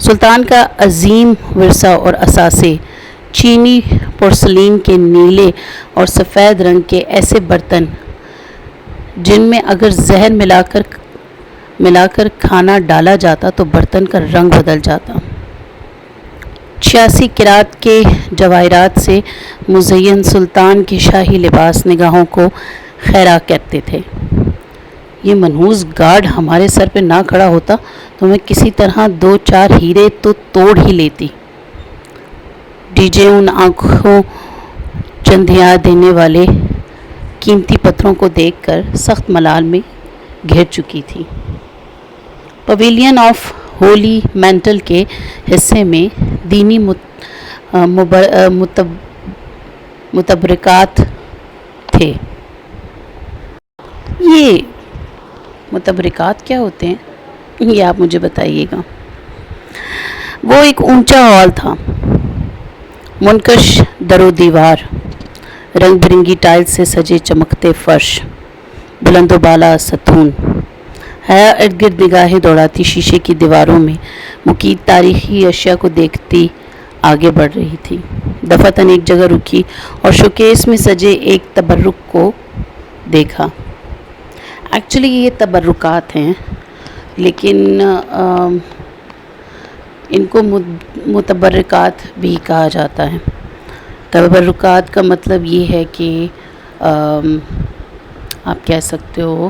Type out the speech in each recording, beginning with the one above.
سلطان کا عظیم ورثہ اور اثاثے چینی پورسلین کے نیلے اور سفید رنگ کے ایسے برتن جن میں اگر زہر ملا کر کھانا ڈالا جاتا تو برتن کا رنگ بدل جاتا۔ 86 قرات کے جواہرات سے مزین سلطان کے شاہی لباس نگاہوں کو خیرہ کرتے تھے۔ یہ منحوس گارڈ ہمارے سر پہ نہ کھڑا ہوتا تو میں کسی طرح 2-4 ہیرے تو توڑ ہی لیتی۔ ڈی جے ان آنکھوں چندھیا دینے والے قیمتی پتھروں کو دیکھ کر سخت ملال میں گھر چکی تھی۔ پویلین آف ہولی مینٹل کے حصے میں دینی متبرکات تھے۔ یہ متبرکات کیا ہوتے ہیں یہ آپ مجھے بتائیے گا۔ وہ ایک اونچا ہال تھا، منقش در و دیوار، رنگ برنگی ٹائل سے سجے چمکتے فرش، بلند و بالا ستون۔ حیا ارد گرد نگاہیں دوڑاتی شیشے کی دیواروں میں مقید تاریخی اشیاء کو دیکھتی آگے بڑھ رہی تھی۔ دفعتاً ایک جگہ رکی اور شوکیس میں سجے ایک تبرک کو دیکھا۔ ایکچولی یہ تبرکات ہیں لیکن ان کو متبرکات بھی کہا جاتا ہے۔ تبرکات کا مطلب یہ ہے کہ آپ کہہ سکتے ہو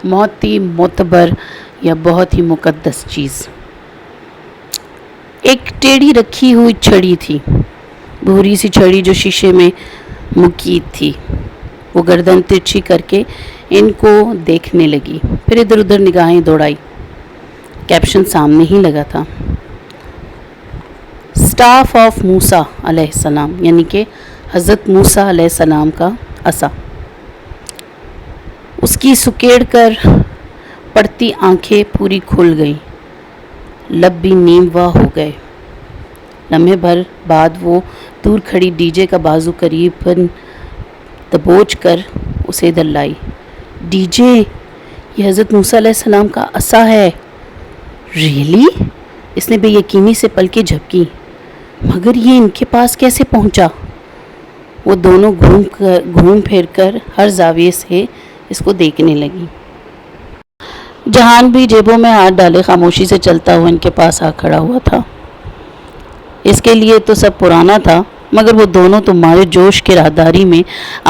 بہت ہی معتبر یا بہت ہی مقدس چیز۔ ایک ٹیڑھی رکھی ہوئی چھڑی تھی، بھوری سی چھڑی جو شیشے میں مقید تھی۔ وہ گردن ترچھی کر کے ان کو دیکھنے لگی، پھر ادھر ادھر نگاہیں دوڑائی۔ کیپشن سامنے ہی لگا تھا، اسٹاف آف موسیٰ علیہ السلام، یعنی کہ حضرت موسیٰ علیہ السلام کا عصا۔ اس کی سکیڑ کر پڑتی آنکھیں پوری کھل گئیں، لب بھی نیم وا ہو گئے۔ لمحے بھر بعد وہ دور کھڑی ڈی جے کا بازو قریب دبوچ کر اسے ادھر لائی۔ ڈی جے، یہ حضرت موسیٰ علیہ السلام کا عصا ہے؟ ریئلی؟ اس نے بے یقینی سے پلکیں جھپکی۔ مگر یہ ان کے پاس کیسے پہنچا؟ وہ دونوں گھوم پھر کر ہر زاویے سے اس کو دیکھنے لگی۔ جہان بھی جیبوں میں ہاتھ ڈالے خاموشی سے چلتا ہوا ان کے پاس آ کھڑا ہوا تھا۔ اس کے لیے تو سب پرانا تھا، مگر وہ دونوں تو مارے جوش کے راہداری میں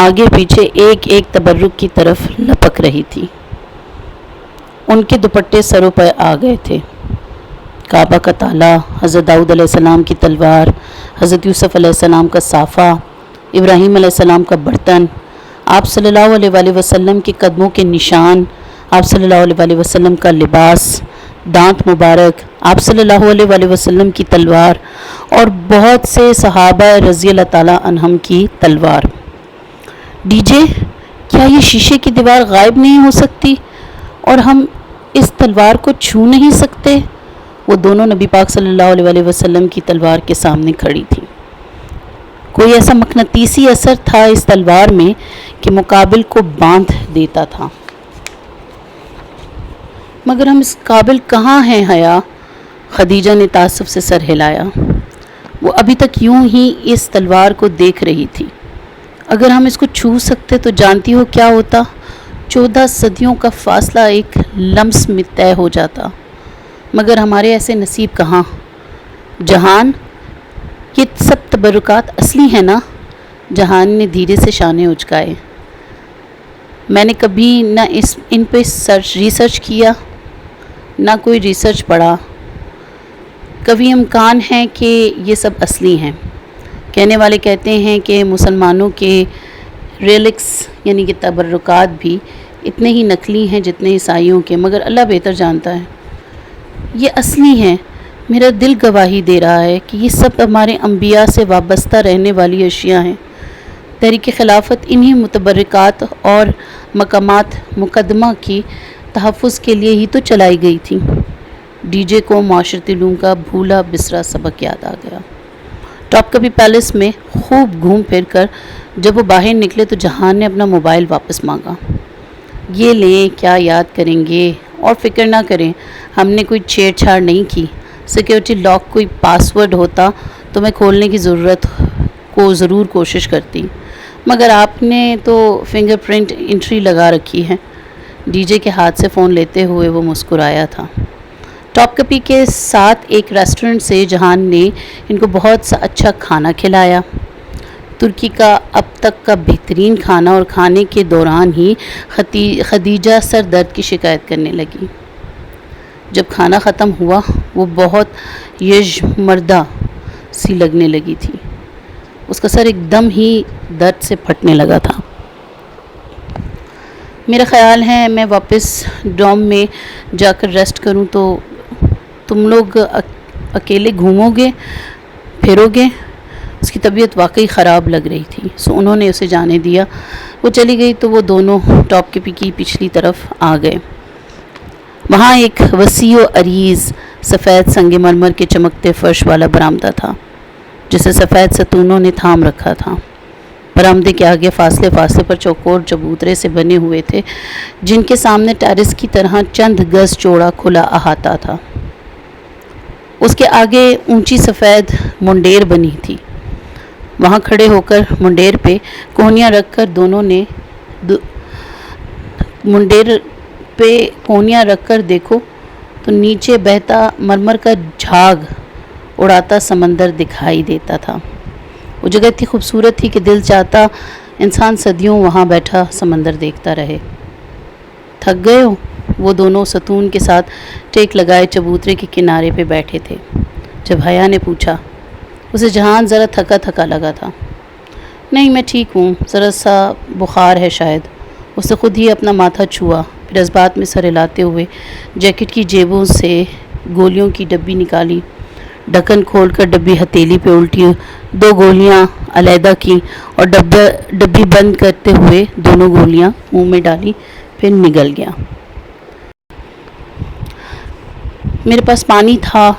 آگے پیچھے ایک ایک تبرک کی طرف لپک رہی تھی۔ ان کے دوپٹے سروں پر آ گئے تھے۔ کعبہ کا تالا، حضرت داؤد علیہ السلام کی تلوار، حضرت یوسف علیہ السلام کا صافہ، ابراہیم علیہ السلام کا برتن، آپ صلی اللہ علیہ وآلہ وسلم کے قدموں کے نشان، آپ صلی اللہ علیہ وآلہ وسلم کا لباس، دانت مبارک، آپ صلی اللہ علیہ وآلہ وسلم کی تلوار اور بہت سے صحابہ رضی اللہ تعالیٰ عنہم کی تلوار۔ ڈی جے، کیا یہ شیشے کی دیوار غائب نہیں ہو سکتی اور ہم اس تلوار کو چھو نہیں سکتے؟ وہ دونوں نبی پاک صلی اللہ علیہ وآلہ وسلم کی تلوار کے سامنے کھڑی تھی۔ کوئی ایسا مقناطیسی اثر تھا اس تلوار میں کہ مقابل کو باندھ دیتا تھا۔ مگر ہم اس قابل کہاں ہیں حیا؟ خدیجہ نے تعصب سے سر ہلایا۔ وہ ابھی تک یوں ہی اس تلوار کو دیکھ رہی تھی۔ اگر ہم اس کو چھو سکتے تو جانتی ہو کیا ہوتا؟ 14 صدیوں کا فاصلہ ایک لمس میں طے ہو جاتا۔ مگر ہمارے ایسے نصیب کہاں؟ جہان، یہ سب تبرکات اصلی ہیں نا؟ جہان نے دھیرے سے شانے اچکائے۔ میں نے کبھی نہ ان پہ ریسرچ کیا، نہ کوئی ریسرچ پڑھا۔ کبھی امکان ہے کہ یہ سب اصلی ہیں۔ کہنے والے کہتے ہیں کہ مسلمانوں کے ریلکس یعنی کہ تبرکات بھی اتنے ہی نقلی ہیں جتنے عیسائیوں کے، مگر اللہ بہتر جانتا ہے۔ یہ اصلی ہیں۔ میرا دل گواہی دے رہا ہے کہ یہ سب ہمارے انبیاء سے وابستہ رہنے والی اشیاء ہیں۔ تحریک خلافت انہی متبرکات اور مقامات مقدمہ کی تحفظ کے لیے ہی تو چلائی گئی تھی۔ ڈی جے کو معاشرتی علوم کا بھولا بسرا سبق یاد آ گیا۔ ٹاپ کپی پیلس میں خوب گھوم پھر کر جب وہ باہر نکلے تو جہان نے اپنا موبائل واپس مانگا۔ یہ لیں، کیا یاد کریں گے؟ اور فکر نہ کریں، ہم نے کوئی چھیڑ چھاڑ نہیں کی۔ سیکیورٹی لاک کوئی پاسورڈ ہوتا تو میں کھولنے کی ضرور کوشش کرتی، مگر آپ نے تو فنگر پرنٹ انٹری لگا رکھی ہے۔ ڈی جے کے ہاتھ سے فون لیتے ہوئے وہ مسکرایا تھا۔ ٹاپ کپی کے ساتھ ایک ریسٹورنٹ سے جہان نے ان کو بہت سا اچھا کھانا کھلایا، ترکی کا اب تک کا بہترین کھانا، اور کھانے کے دوران ہی خدیجہ سر درد کی شکایت کرنے لگی۔ جب کھانا ختم ہوا وہ بہت یژمردہ سی لگنے لگی تھی، اس کا سر ایک دم ہی درد سے پھٹنے لگا تھا۔ میرا خیال ہے میں واپس ڈوم میں جا کر ریسٹ کروں تو تم لوگ اکیلے گھومو گے پھرو گے۔ اس کی طبیعت واقعی خراب لگ رہی تھی، سو انہوں نے اسے جانے دیا۔ وہ چلی گئی تو وہ دونوں ٹاپ کپی کی پچھلی طرف آ گئے۔ وہاں ایک وسیع و عریض سفید سنگ مرمر کے چمکتے فرش والا برآمدہ تھا، جسے سفید ستونوں نے تھام رکھا تھا۔ برآمدے کے آگے فاصلے پر چوکور چبوترے سے بنے ہوئے تھے، جن کے سامنے ٹیرس کی طرح چند گز چوڑا کھلا احاطہ تھا۔ اس کے آگے اونچی سفید منڈیر بنی تھی۔ وہاں کھڑے ہو کر منڈیر پہ کونیاں رکھ کر دونوں نے دیکھو تو نیچے بہتا مرمر کا جھاگ اڑاتا سمندر دکھائی دیتا تھا۔ وہ جگہ اتنی خوبصورت تھی کہ دل چاہتا انسان صدیوں وہاں بیٹھا سمندر دیکھتا رہے۔ تھک گئے ہو؟ وہ دونوں ستون کے ساتھ ٹیک لگائے چبوترے کے کنارے پہ بیٹھے تھے۔ جب حیا نے پوچھا، اسے جہان ذرا تھکا لگا تھا۔ نہیں، میں ٹھیک ہوں، ذرا سا بخار ہے شاید۔ اس نے خود ہی اپنا ماتھا چھوا، پھر جذبات میں سر ہلاتے ہوئے جیکٹ کی جیبوں سے گولیوں کی ڈبی نکالی، ڈھکن کھول کر ڈبی ہتھیلی پہ الٹی، 2 گولیاں علیحدہ کی اور ڈبی بند کرتے ہوئے دونوں گولیاں منہ میں ڈالی، پھر نگل گیا۔ میرے پاس پانی تھا۔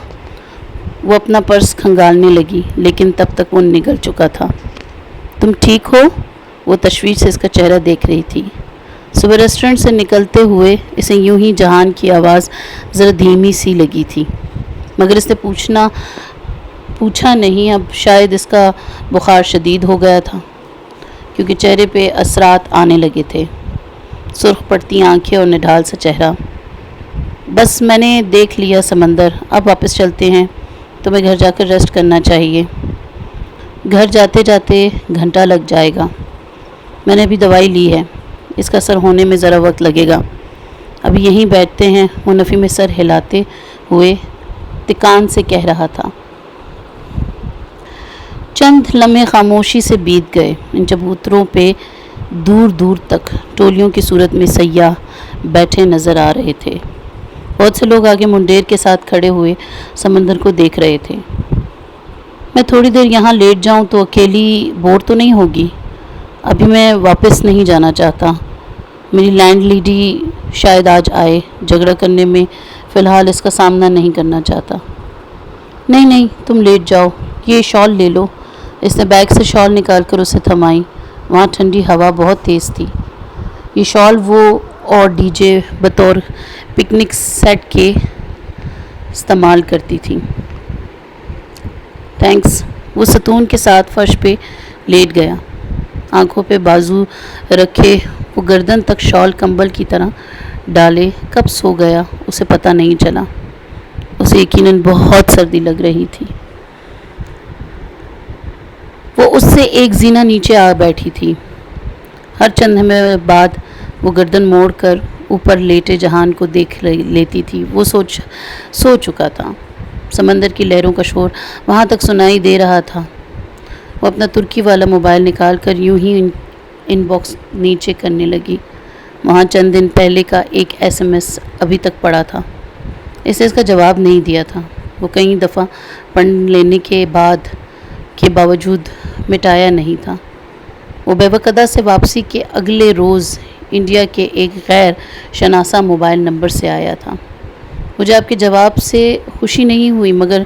وہ اپنا پرس کھنگالنے لگی، لیکن تب تک وہ نگل چکا تھا۔ تم ٹھیک ہو؟ وہ تشویش سے اس کا چہرہ دیکھ رہی تھی۔ صبح ریسٹورنٹ سے نکلتے ہوئے اسے یوں ہی جہان کی آواز ذرا دھیمی سی لگی تھی، مگر اس نے پوچھا نہیں۔ اب شاید اس کا بخار شدید ہو گیا تھا، کیونکہ چہرے پہ اثرات آنے لگے تھے، سرخ پڑتی آنکھیں اور نڈھال سا چہرہ۔ بس میں نے دیکھ لیا سمندر، اب واپس چلتے ہیں، تمہیں گھر جا کر ریسٹ کرنا چاہیے۔ گھر جاتے جاتے گھنٹہ لگ جائے گا۔ میں نے ابھی دوائی لی ہے، اس کا اثر ہونے میں ذرا وقت لگے گا۔ ابھی یہیں بیٹھتے ہیں، وہ نفی میں سر ہلاتے ہوئے تکان سے کہہ رہا تھا۔ چند لمحے خاموشی سے بیت گئے۔ ان چبوتروں پہ دور دور تک ٹولیوں کی صورت میں سیاح بیٹھے نظر آ رہے تھے۔ بہت سے لوگ آگے منڈیر کے ساتھ کھڑے ہوئے سمندر کو دیکھ رہے تھے۔ میں تھوڑی دیر یہاں لیٹ جاؤں تو اکیلی بور تو نہیں ہوگی؟ ابھی میں واپس نہیں جانا چاہتا۔ میری لینڈ لیڈی شاید آج آئے، جھگڑا کرنے میں فی الحال اس کا سامنا نہیں کرنا چاہتا۔ نہیں، تم لیٹ جاؤ، یہ شال لے لو۔ اس نے بیگ سے شال نکال کر اسے تھمائی۔ وہاں ٹھنڈی ہوا بہت تیز تھی۔ یہ شال وہ اور ڈی جے بطور پکنک سیٹ کے استعمال کرتی تھی۔ تھینکس۔ وہ ستون کے ساتھ فرش پہ لیٹ گیا، آنکھوں پہ بازو رکھے، وہ گردن تک شال کمبل کی طرح ڈالے کب سو گیا اسے پتہ نہیں چلا۔ اسے یقیناً بہت سردی لگ رہی تھی۔ وہ اس سے ایک زینہ نیچے آ بیٹھی تھی۔ ہر چند لمحے بعد وہ گردن موڑ کر اوپر لیٹے جہان کو دیکھ لیتی تھی۔ وہ سو چکا تھا۔ سمندر کی لہروں کا شور وہاں تک سنائی دے رہا تھا۔ وہ اپنا ترکی والا موبائل نکال کر یوں ہی ان باکس نیچے کرنے لگی۔ وہاں چند دن پہلے کا ایک SMS ابھی تک پڑا تھا۔ اس کا جواب نہیں دیا تھا۔ وہ کئی دفعہ پڑھ لینے کے باوجود مٹایا نہیں تھا۔ وہ بے وقت سے واپسی کے اگلے روز انڈیا کے ایک غیر شناسا موبائل نمبر سے آیا تھا۔ مجھے آپ کے جواب سے خوشی نہیں ہوئی، مگر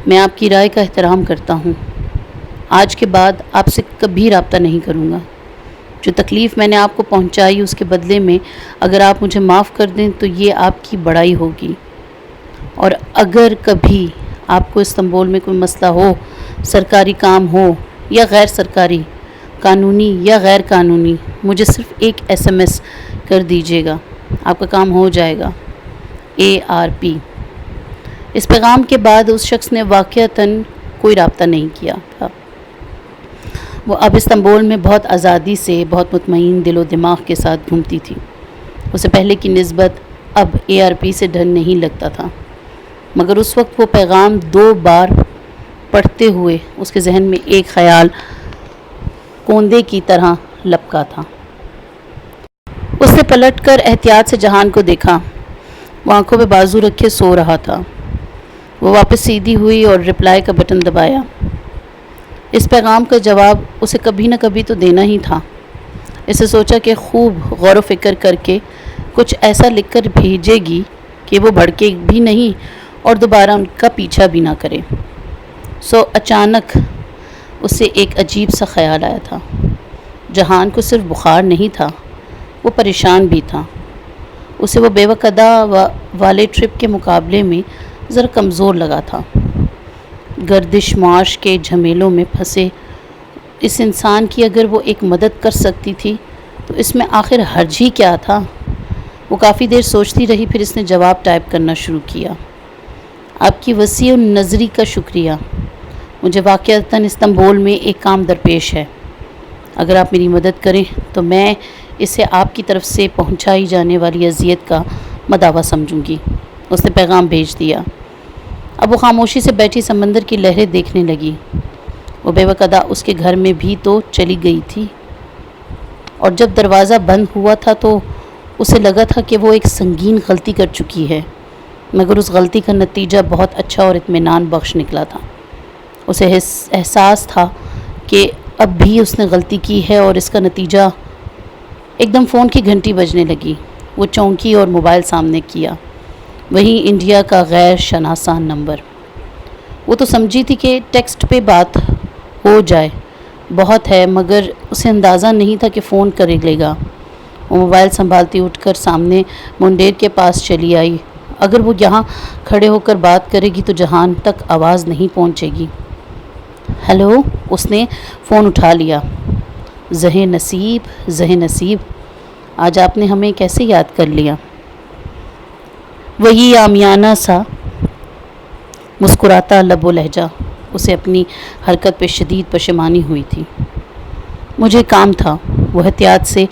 میں آپ کی رائے کا احترام کرتا ہوں۔ آج کے بعد آپ سے کبھی رابطہ نہیں کروں گا۔ جو تکلیف میں نے آپ کو پہنچائی اس کے بدلے میں اگر آپ مجھے معاف کر دیں تو یہ آپ کی بڑائی ہوگی. اور اگر کبھی آپ کو استنبول میں کوئی مسئلہ ہو، سرکاری کام ہو یا غیر سرکاری، قانونی یا غیر قانونی، مجھے صرف ایک SMS کر دیجیے گا، آپ کا کام ہو جائے گا. ARP. اس پیغام کے بعد اس شخص نے واقعتاً کوئی رابطہ نہیں کیا تھا. وہ اب استنبول میں بہت آزادی سے، بہت مطمئن دل و دماغ کے ساتھ گھومتی تھی. اسے پہلے کی نسبت اب ARP سے ڈر نہیں لگتا تھا، مگر اس وقت وہ پیغام 2 بار پڑھتے ہوئے اس کے ذہن میں ایک خیال کوندے کی طرح لپکا تھا. اس نے پلٹ کر احتیاط سے جہان کو دیکھا. وہ آنکھوں پہ بازو رکھے سو رہا تھا. وہ واپس سیدھی ہوئی اور رپلائی کا بٹن دبایا. اس پیغام کا جواب اسے کبھی نہ کبھی تو دینا ہی تھا. اسے سوچا کہ خوب غور و فکر کر کے کچھ ایسا لکھ کر بھیجے گی کہ وہ بھڑکے بھی نہیں اور دوبارہ ان کا پیچھا بھی نہ کرے. اچانک اسے ایک عجیب سا خیال آیا تھا. جہان کو صرف بخار نہیں تھا، وہ پریشان بھی تھا. اسے وہ بے وقدا والے ٹرپ کے مقابلے میں ذرا کمزور لگا تھا. گردش معاش کے جھمیلوں میں پھنسے اس انسان کی اگر وہ ایک مدد کر سکتی تھی تو اس میں آخر حرج ہی کیا تھا؟ وہ کافی دیر سوچتی رہی، پھر اس نے جواب ٹائپ کرنا شروع کیا. آپ کی وسیع نظری کا شکریہ. مجھے واقعتاً استنبول میں ایک کام درپیش ہے. اگر آپ میری مدد کریں تو میں اسے آپ کی طرف سے پہنچائی جانے والی اذیت کا مداوع سمجھوں گی. اس نے پیغام بھیج دیا. اب وہ خاموشی سے بیٹھی سمندر کی لہریں دیکھنے لگی. وہ بے وقدا اس کے گھر میں بھی تو چلی گئی تھی، اور جب دروازہ بند ہوا تھا تو اسے لگا تھا کہ وہ ایک سنگین غلطی کر چکی ہے، مگر اس غلطی کا نتیجہ بہت اچھا اور اطمینان بخش نکلا تھا. اسے احساس تھا کہ اب بھی اس نے غلطی کی ہے اور اس کا نتیجہ. ایک دم فون کی گھنٹی بجنے لگی. وہ چونکی اور موبائل سامنے کیا. وہی انڈیا کا غیر شناسا نمبر. وہ تو سمجھی تھی کہ ٹیکسٹ پہ بات ہو جائے بہت ہے، مگر اسے اندازہ نہیں تھا کہ فون کر لے گا. وہ موبائل سنبھالتی اٹھ کر سامنے منڈیر کے پاس چلی آئی. اگر وہ یہاں کھڑے ہو کر بات کرے گی تو جہان تک آواز نہیں پہنچے گی. ہیلو. اس نے فون اٹھا لیا. زہ نصیب، آج آپ نے ہمیں کیسے یاد کر لیا؟ وہی عامیانہ سا مسکراتا لب و لہجہ. اسے اپنی حرکت پہ شدید پشیمانی ہوئی تھی. مجھے کام تھا، وہ احتیاط سے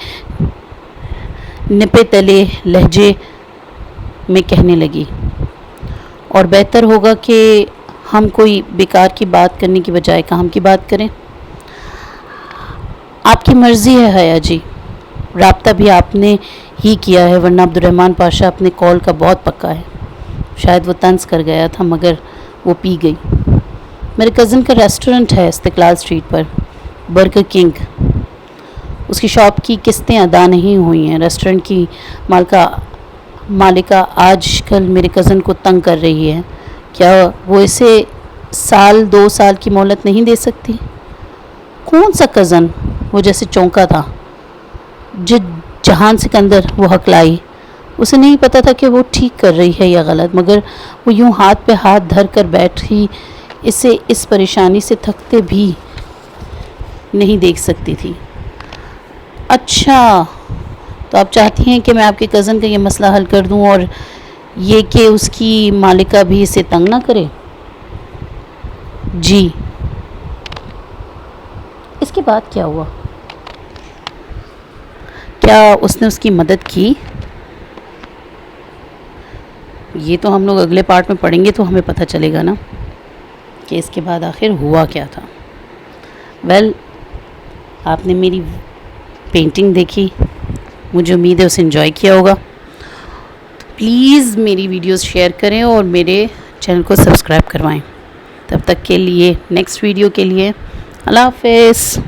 نپے تلے لہجے میں کہنے لگی. اور بہتر ہوگا کہ ہم کوئی بیکار کی بات کرنے کی بجائے کام کی بات کریں. آپ کی مرضی ہے حیا جی. رابطہ بھی آپ نے ہی کیا ہے، ورنہ عبدالرحمن پاشا اپنے کال کا بہت پکا ہے. شاید وہ طنز کر گیا تھا مگر وہ پی گئی. میرے کزن کا ریسٹورنٹ ہے استقلال اسٹریٹ پر، برگر کنگ. اس کی شاپ کی قسطیں ادا نہیں ہوئی ہیں. ریسٹورنٹ کی مالکہ آج کل میرے کزن کو تنگ کر رہی ہے. کیا وہ اسے 2 سال کی مہلت نہیں دے سکتی؟ کون سا کزن؟ وہ جیسے چونکا تھا. جہان سکندر، وہ ہکلائی. اسے نہیں پتا تھا کہ وہ ٹھیک کر رہی ہے یا غلط، مگر وہ یوں ہاتھ پہ ہاتھ دھر کر بیٹھی اسے اس پریشانی سے تھکتے بھی نہیں دیکھ سکتی تھی. اچھا، تو آپ چاہتی ہیں کہ میں آپ کے کزن کا یہ مسئلہ حل کر دوں اور یہ کہ اس کی مالکہ بھی اسے تنگ نہ کرے؟ جی. اس کے بعد کیا ہوا؟ کیا اس نے اس کی مدد کی؟ یہ تو ہم لوگ اگلے پارٹ میں پڑھیں گے تو ہمیں پتہ چلے گا نا کہ اس کے بعد آخر ہوا کیا تھا. آپ نے میری پینٹنگ دیکھی، مجھے امید ہے اسے انجوائے کیا ہوگا. پلیز میری ویڈیوز شیئر کریں اور میرے چینل کو سبسکرائب کروائیں. تب تک کے لیے نیکسٹ ویڈیو کے لیے اللہ حافظ.